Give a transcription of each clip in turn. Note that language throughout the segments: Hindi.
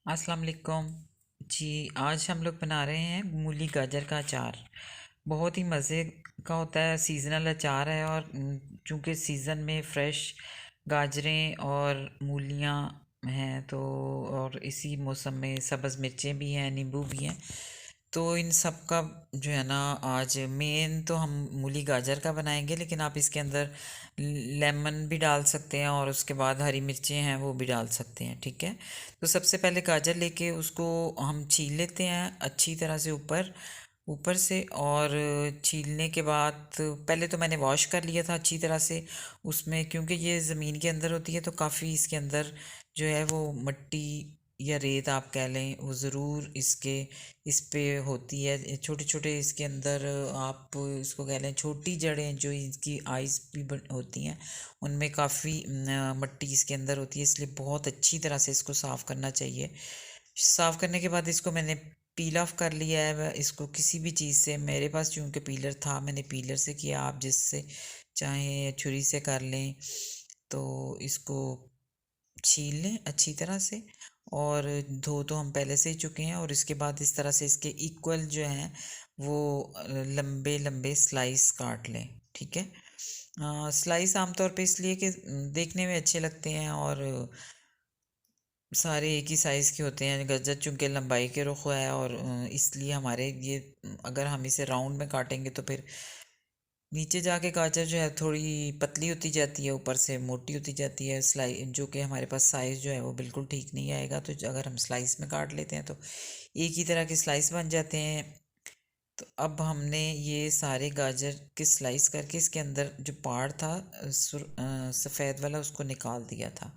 अस्सलाम वालेकुम जी। आज हम लोग बना रहे हैं मूली गाजर का अचार। बहुत ही मज़े का होता है, सीज़नल अचार है। और चूँकि सीज़न में फ़्रेश गाजरें और मूलियाँ हैं तो और इसी मौसम में सब्ज़ मिर्चें भी हैं, नींबू भी हैं। तो इन सब का जो है ना, आज मेन तो हम मूली गाजर का बनाएंगे, लेकिन आप इसके अंदर लेमन भी डाल सकते हैं और उसके बाद हरी मिर्चें हैं वो भी डाल सकते हैं। ठीक है। तो सबसे पहले गाजर लेके उसको हम छील लेते हैं अच्छी तरह से ऊपर ऊपर से। और छीलने के बाद पहले तो मैंने वॉश कर लिया था अच्छी तरह से उसमें, क्योंकि ये ज़मीन के अंदर होती है तो काफ़ी इसके अंदर जो है वो मिट्टी या रेत आप कह लें वो ज़रूर इस पे होती है। छोटे छोटे इसके अंदर आप इसको कह लें छोटी जड़ें जो इसकी आइज़ भी होती हैं, उनमें काफ़ी मिट्टी इसके अंदर होती है, इसलिए बहुत अच्छी तरह से इसको साफ़ करना चाहिए। साफ़ करने के बाद इसको मैंने पील ऑफ कर लिया है। इसको किसी भी चीज़ से, मेरे पास चूँकि पीलर था मैंने पीलर से किया, आप जिससे चाहें छुरी से कर लें। तो इसको छील लें अच्छी तरह से। और धो तो हम पहले से ही चुके हैं। और इसके बाद इस तरह से इसके इक्वल जो हैं वो लंबे लंबे स्लाइस काट लें। ठीक है। स्लाइस आमतौर पे इसलिए कि देखने में अच्छे लगते हैं और सारे एक ही साइज़ के होते हैं। गज्जर चूँकि लंबाई के रुख हुआ है और इसलिए हमारे ये अगर हम इसे राउंड में काटेंगे तो फिर नीचे जाके गाजर जो है थोड़ी पतली होती जाती है, ऊपर से मोटी होती जाती है। जो कि हमारे पास साइज़ जो है वो बिल्कुल ठीक नहीं आएगा। तो अगर हम स्लाइस में काट लेते हैं तो एक ही तरह के स्लाइस बन जाते हैं। तो अब हमने ये सारे गाजर के स्लाइस करके इसके अंदर जो पार्ट था सफ़ेद वाला उसको निकाल दिया था।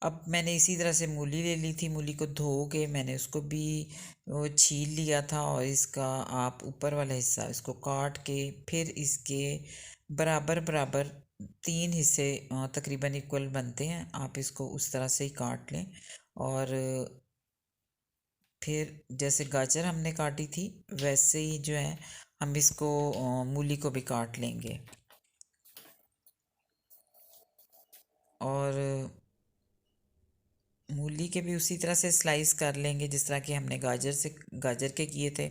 अब मैंने इसी तरह से मूली ले ली थी, मूली को धो के मैंने उसको भी वो छील लिया था। और इसका आप ऊपर वाला हिस्सा इसको काट के फिर इसके बराबर बराबर तीन हिस्से तकरीबन इक्वल बनते हैं, आप इसको उस तरह से ही काट लें। और फिर जैसे गाजर हमने काटी थी वैसे ही जो है हम इसको मूली को भी काट लेंगे। और मूली के भी उसी तरह से स्लाइस कर लेंगे जिस तरह कि हमने गाजर के किए थे।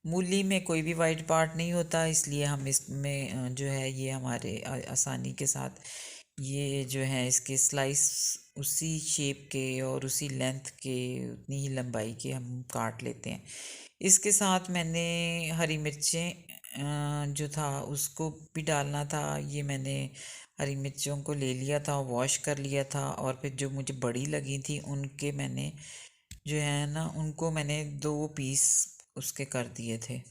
मूली में कोई भी वाइट पार्ट नहीं होता, इसलिए हम इसमें जो है ये हमारे आसानी के साथ ये जो है इसके स्लाइस उसी शेप के और उसी लेंथ के उतनी ही लंबाई के हम काट लेते हैं। इसके साथ मैंने हरी मिर्चें जो था उसको भी डालना था। ये मैंने हरी मिर्चों को ले लिया था, वॉश कर लिया था। और फिर जो मुझे बड़ी लगी थी उनके मैंने जो है ना उनको मैंने दो पीस उसके कर दिए थे।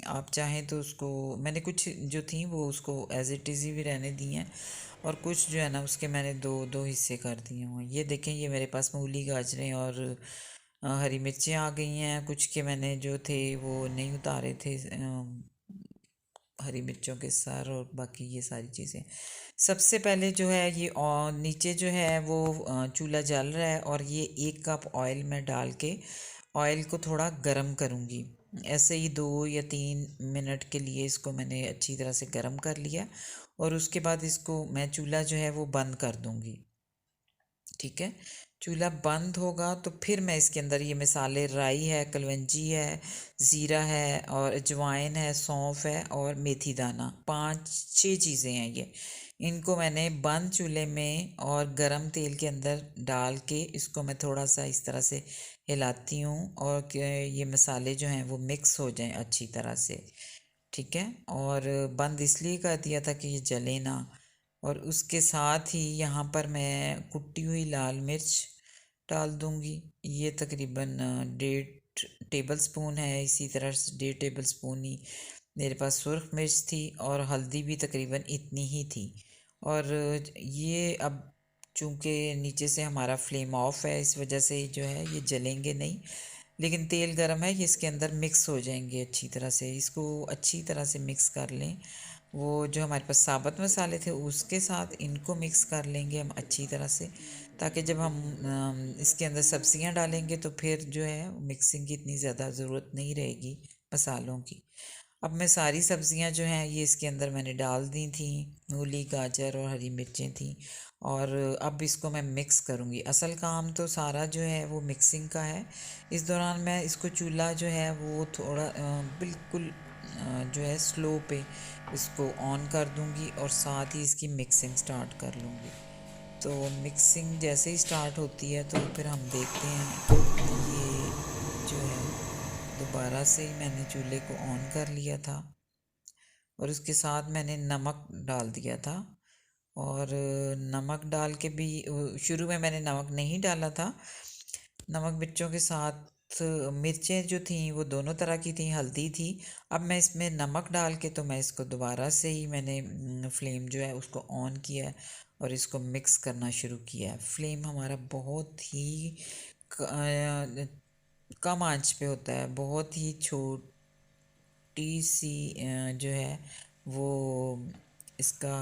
आप चाहें तो उसको मैंने कुछ जो थी वो उसको एज इट इज़ भी रहने दी हैं, और कुछ जो है ना उसके मैंने दो दो हिस्से कर दिए हुए हैं। ये देखें, ये मेरे पास मूली गाजरें और हरी मिर्चें आ गई हैं। कुछ के मैंने जो थे वो नहीं उतारे थे, हरी मिर्चों के सर और बाकी ये सारी चीज़ें। सबसे पहले जो है ये नीचे जो है वो चूल्हा जल रहा है और ये 1 कप ऑयल में डाल के ऑयल को थोड़ा गरम करूँगी। ऐसे ही 2 या 3 मिनट के लिए इसको मैंने अच्छी तरह से गरम कर लिया। और उसके बाद इसको मैं चूल्हा जो है वो बंद कर दूँगी। ठीक है। चूल्हा बंद होगा तो फिर मैं इसके अंदर ये मसाले, राई है, कलवंजी है, ज़ीरा है और अजवाइन है, सौंफ है और मेथी दाना, 5-6 चीज़ें हैं ये। इनको मैंने बंद चूल्हे में और गरम तेल के अंदर डाल के इसको मैं थोड़ा सा इस तरह से हिलाती हूँ और ये मसाले जो हैं वो मिक्स हो जाएं अच्छी तरह से। ठीक है। और बंद इसलिए कर दिया था कि ये जले ना। और उसके साथ ही यहाँ पर मैं कुटी हुई लाल मिर्च डाल दूँगी। ये तकरीबन 1.5 टेबल स्पून है। इसी तरह से 1.5 टेबल स्पून ही मेरे पास सुरख मिर्च थी और हल्दी भी तकरीबन इतनी ही थी। और ये अब चूँकि नीचे से हमारा फ्लेम ऑफ है इस वजह से जो है ये जलेंगे नहीं, लेकिन तेल गरम है, ये इसके अंदर मिक्स हो जाएंगे अच्छी तरह से। इसको अच्छी तरह से मिक्स कर लें। वो जो हमारे पास साबुत मसाले थे उसके साथ इनको मिक्स कर लेंगे हम अच्छी तरह से, ताकि जब हम इसके अंदर सब्जियां डालेंगे तो फिर जो है मिक्सिंग की इतनी ज़्यादा ज़रूरत नहीं रहेगी मसालों की। अब मैं सारी सब्जियां जो हैं ये इसके अंदर मैंने डाल दी थी। मूली, गाजर और हरी मिर्चें थी। और अब इसको मैं मिक्स करूँगी। असल काम तो सारा जो है वो मिक्सिंग का है। इस दौरान मैं इसको चूल्हा जो है वो थोड़ा बिल्कुल जो है स्लो पे इसको ऑन कर दूँगी और साथ ही इसकी मिक्सिंग स्टार्ट कर लूँगी। तो मिक्सिंग जैसे ही स्टार्ट होती है तो फिर हम देखते हैं। ये जो है दोबारा से ही मैंने चूल्हे को ऑन कर लिया था और उसके साथ मैंने नमक डाल दिया था। और नमक डाल के भी शुरू में मैंने नमक नहीं डाला था। नमक मिर्चों के साथ मिर्चें जो थी वो दोनों तरह की थी, हल्दी थी। अब मैं इसमें नमक डाल के तो मैं इसको दोबारा से ही मैंने फ्लेम जो है उसको ऑन किया है और इसको मिक्स करना शुरू किया है। फ्लेम हमारा बहुत ही कम आंच पे होता है, बहुत ही छोटी सी जो है वो इसका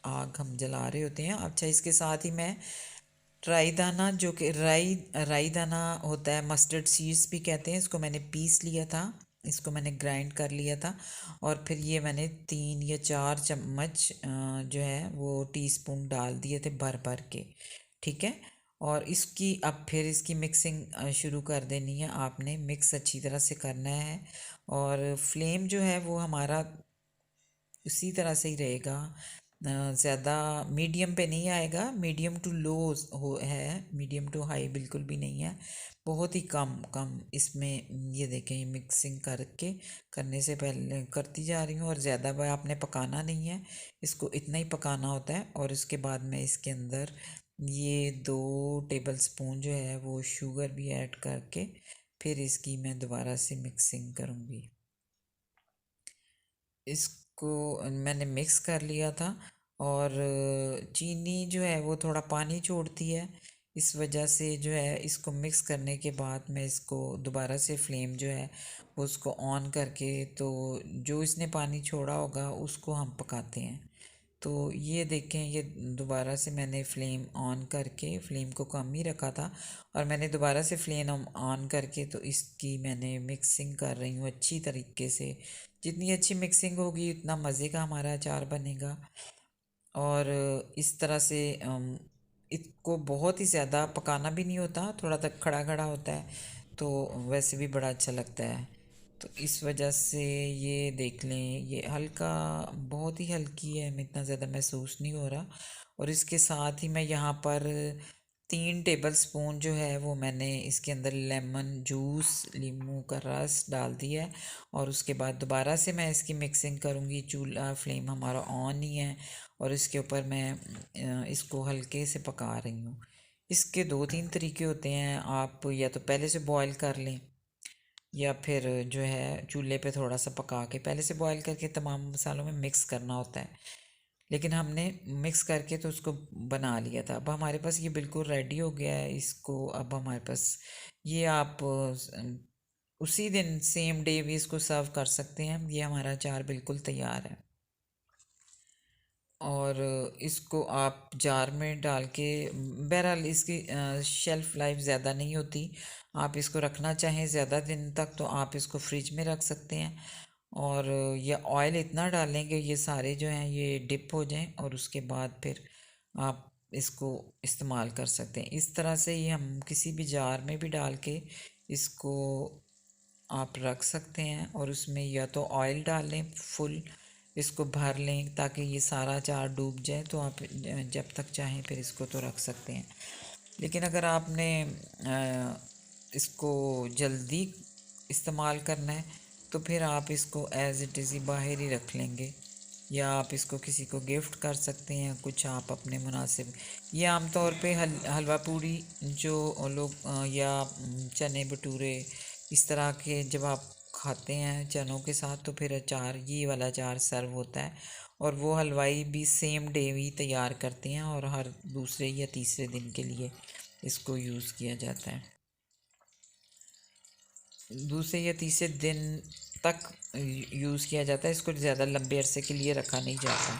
आग हम जला रहे होते हैं। अच्छा, इसके साथ ही मैं राई दाना, जो कि राई राई दाना होता है, मस्टर्ड सीड्स भी कहते हैं इसको, मैंने पीस लिया था। इसको मैंने ग्राइंड कर लिया था और फिर ये मैंने 3 या 4 चम्मच जो है वो टीस्पून डाल दिए थे भर भर के। ठीक है। और इसकी अब फिर इसकी मिक्सिंग शुरू कर देनी है आपने। मिक्स अच्छी तरह से करना है और फ्लेम जो है वो हमारा उसी तरह से ही रहेगा। ज़्यादा मीडियम पे नहीं आएगा, मीडियम टू लो हो है, मीडियम टू हाई बिल्कुल भी नहीं है, बहुत ही कम कम इसमें। ये देखें, मिक्सिंग करके करने से पहले करती जा रही हूँ और ज़्यादा आपने पकाना नहीं है, इसको इतना ही पकाना होता है। और उसके बाद मैं इसके अंदर ये 2 टेबल स्पून जो है वो शुगर भी ऐड करके फिर इसकी मैं दोबारा से मिक्सिंग करूँगी। इसको मैंने मिक्स कर लिया था और चीनी जो है वो थोड़ा पानी छोड़ती है। इस वजह से जो है इसको मिक्स करने के बाद मैं इसको दोबारा से फ्लेम जो है वो उसको ऑन करके, तो जो इसने पानी छोड़ा होगा उसको हम पकाते हैं। तो ये देखें, ये दोबारा से मैंने फ्लेम ऑन करके, फ्लेम को कम ही रखा था और मैंने दोबारा से फ्लेम ऑन करके तो इसकी मैंने मिक्सिंग कर रही हूँ अच्छी तरीके से। जितनी अच्छी मिक्सिंग होगी उतना मज़े का हमारा अचार बनेगा। और इस तरह से इसको बहुत ही ज़्यादा पकाना भी नहीं होता, थोड़ा तक खड़ा खड़ा होता है तो वैसे भी बड़ा अच्छा लगता है। तो इस वजह से ये देख लें, ये हल्का, बहुत ही हल्की है, मैं इतना ज़्यादा महसूस नहीं हो रहा। और इसके साथ ही मैं यहाँ पर 3 टेबल स्पून जो है वो मैंने इसके अंदर लेमन जूस, नींबू का रस डाल दिया है। और उसके बाद दोबारा से मैं इसकी मिक्सिंग करूँगी। चूल्हा फ्लेम हमारा ऑन ही है और इसके ऊपर मैं इसको हल्के से पका रही हूँ। इसके 2-3 तरीके होते हैं, आप या तो पहले से बॉईल कर लें या फिर जो है चूल्हे पे थोड़ा सा पका के पहले से बॉईल करके तमाम मसालों में मिक्स करना होता है। लेकिन हमने मिक्स करके तो उसको बना लिया था। अब हमारे पास ये बिल्कुल रेडी हो गया है। इसको अब हमारे पास ये आप उसी दिन सेम डे भी इसको सर्व कर सकते हैं। ये हमारा अचार बिल्कुल तैयार है। और इसको आप जार में डाल के, बहरहाल इसकी शेल्फ़ लाइफ ज़्यादा नहीं होती। आप इसको रखना चाहें ज़्यादा दिन तक तो आप इसको फ्रिज में रख सकते हैं। और ये ऑयल इतना डालेंगे ये सारे जो हैं ये डिप हो जाएं और उसके बाद फिर आप इसको इस्तेमाल कर सकते हैं। इस तरह से ही हम किसी भी जार में भी डाल के इसको आप रख सकते हैं और उसमें या तो ऑयल डाल लें, फुल इसको भर लें ताकि ये सारा अचार डूब जाए, तो आप जब तक चाहें फिर इसको तो रख सकते हैं। लेकिन अगर आपने इसको जल्दी इस्तेमाल करना है तो फिर आप इसको एज़ इट इज़ ही बाहर ही रख लेंगे या आप इसको किसी को गिफ्ट कर सकते हैं, कुछ आप अपने मुनासिब। ये आमतौर पे हलवा पूड़ी जो लोग या चने भटूरे इस तरह के जब आप खाते हैं चनों के साथ तो फिर अचार, ये वाला अचार सर्व होता है। और वो हलवाई भी सेम डे ही तैयार करते हैं और हर दूसरे या तीसरे दिन के लिए इसको यूज़ किया जाता है। दूसरे या तीसरे दिन तक यूज़ किया जाता है, इसको ज़्यादा लंबे अरसे के लिए रखा नहीं जाता।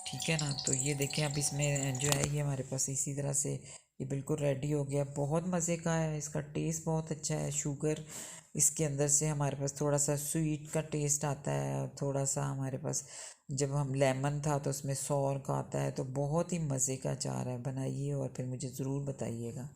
ठीक है ना। तो ये देखें, अब इसमें जो है ये हमारे पास इसी तरह से ये बिल्कुल रेडी हो गया। बहुत मज़े का है, इसका टेस्ट बहुत अच्छा है। शुगर इसके अंदर से हमारे पास थोड़ा सा स्वीट का टेस्ट आता है और थोड़ा सा हमारे पास जब हम लेमन था तो उसमें सौर का आता है। तो बहुत ही मज़े का अचार है, बनाइए और फिर मुझे ज़रूर बताइएगा।